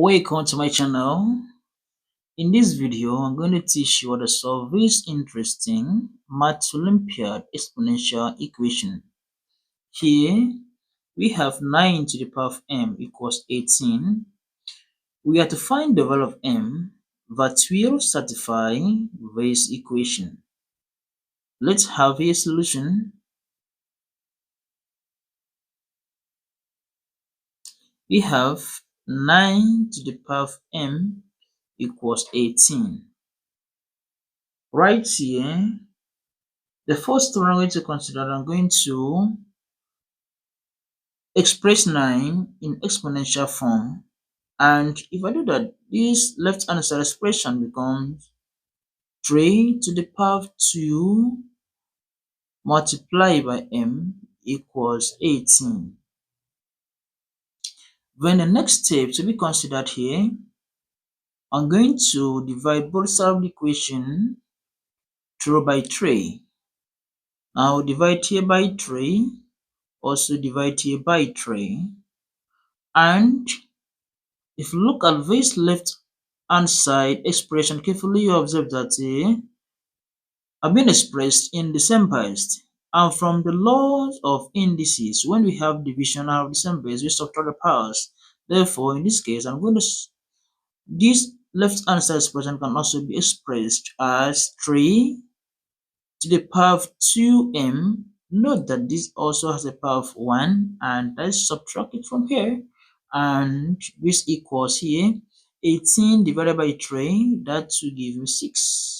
Welcome to my channel. In this video, I'm going to teach you how to solve this interesting Math Olympiad exponential equation. Here, we have 9 to the power of m equals 18. We are to find the value of m that will satisfy this equation. Let's have a solution. We have 9 to the power of m equals 18. Right here, the first one I'm going to consider, I'm going to express 9 in exponential form. And if I do that, this left hand side expression becomes 3 to the power of 2 multiplied by m equals 18. Then the next step to be considered here, I'm going to divide both sides of the equation through by 3. Now divide here by 3, also divide here by 3. And if you look at this left hand side expression carefully, you observe that have been expressed in the same base. And from the laws of indices, when we have division out of the same base, we subtract the powers. Therefore, in this case, I'm going to this left hand side expression can also be expressed as 3 to the power of 2m. Note that this also has a power of 1, and let's subtract it from here. And this equals here 18 divided by 3, that will give you 6.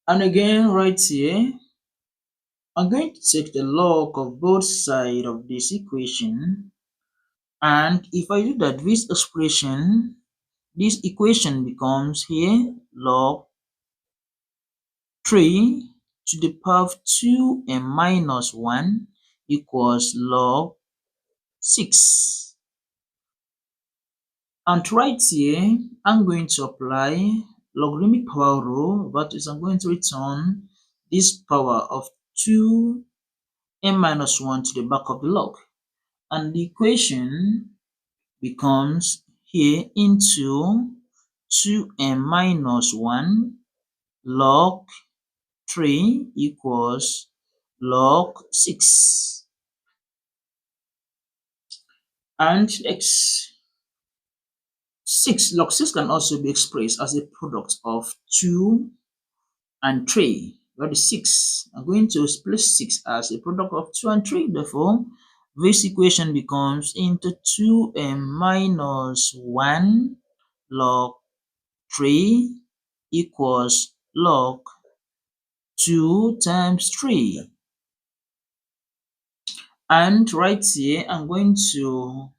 And again, right here, I'm going to take the log of both sides of this equation. And if I do that, this equation becomes here log 3 to the power of 2m minus 1 equals log 6. And right here, I'm going to apply logarithmic power rule, that is, I'm going to return this power of 2m minus 1 to the back of the log. And the equation becomes here into 2m minus 1 log 3 equals log 6. And next, log 6 can also be expressed as a product of 2 and 3. That is 6. I'm going to place 6 as a product of 2 and 3. Therefore, this equation becomes into 2m minus 1 log 3 equals log 2 times 3. And right here, I'm going to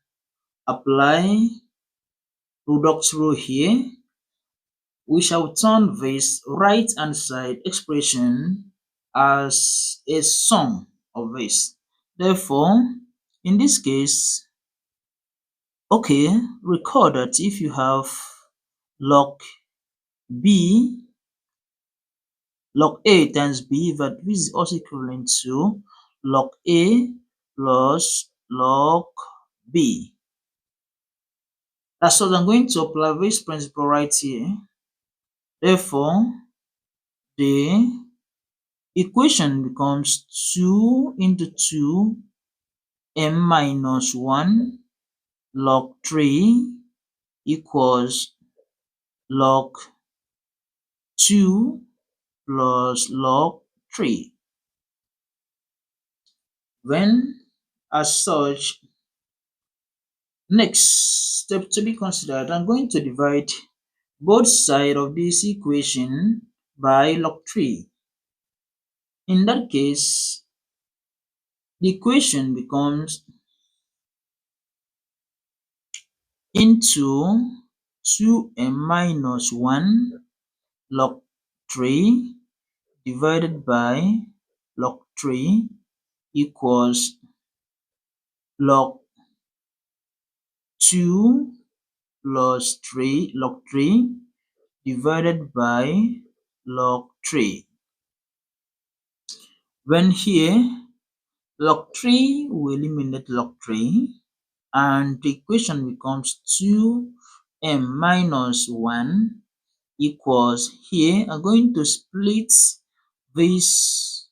apply product rule here. We shall turn this right hand side expression as a sum of this. Therefore, in this case, recall that if you have log A times B, that this is also equivalent to log A plus log B. That's what I'm going to apply this principle right here. Therefore, the equation becomes 2 into 2 m minus 1 log 3 equals log 2 plus log 3. Then, as such, next step to be considered, I'm going to divide both sides of this equation by log 3. In that case, the equation becomes into 2m minus 1 log 3 divided by log 3 equals log 2 plus 3 log 3 divided by log 3. When here, log 3 will eliminate log 3, and the equation becomes 2m minus 1 equals, here I'm going to split this.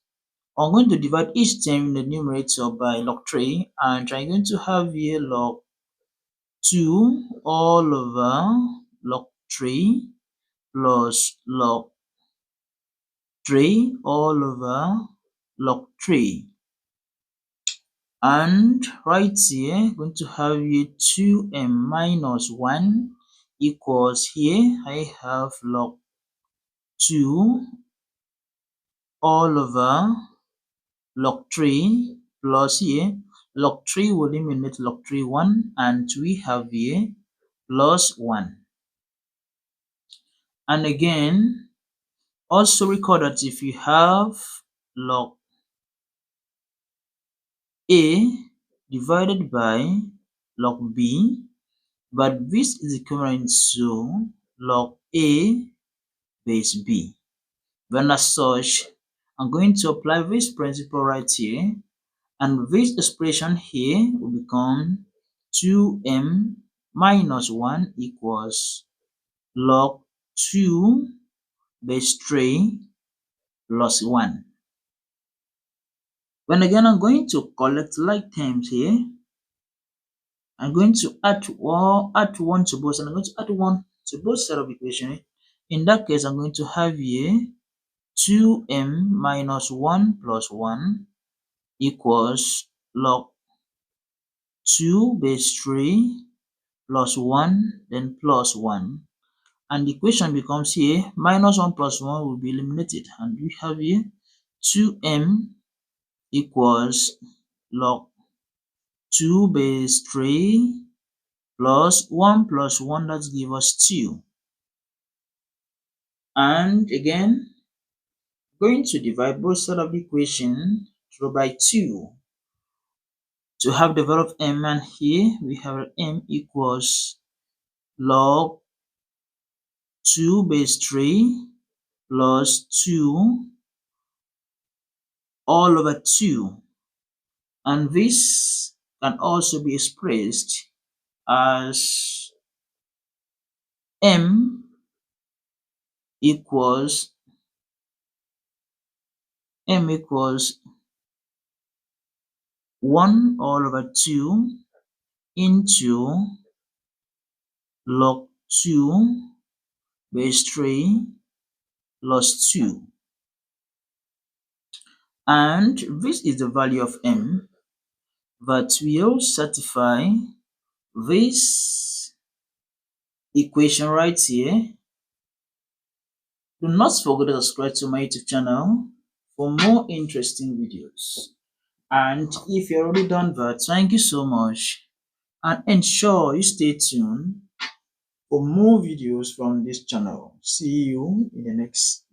I'm going to divide each term in the numerator by log 3, and I'm going to have here log 2 all over log 3 plus log 3 all over log 3. And right here, going to have here 2m minus 1 equals, here I have log 2 all over log 3 plus here log 3 will eliminate log 3 1, and we have here plus 1. And again, also recall that if you have log a divided by log b, but this is equivalent to log a base b. Then as such, I'm going to apply this principle right here, and this expression here will become 2m minus 1 equals log 2 base 3 plus 1. When again I'm going to collect like terms here, I'm going to add 1 to both, and I'm going to add 1 to both sides of the equation. In that case, I'm going to have here 2m minus 1 plus 1 equals log 2 base 3 plus 1, then plus 1. And the equation becomes here minus 1 plus 1 will be eliminated, and we have here 2m equals log 2 base 3 plus 1 plus 1, that gives us 2. And again, going to divide both sides of the equation through by 2 to have developed m, and here we have m equals log 2 base 3 plus 2 all over 2, and this can also be expressed as m equals 1 all over 2 into log 2 base 3 plus 2. And this is the value of m that will satisfy this equation right here. Do not forget to subscribe to my YouTube channel for more interesting videos. And if you've already done that, thank you so much, and ensure you stay tuned for more videos from this channel. See you in the next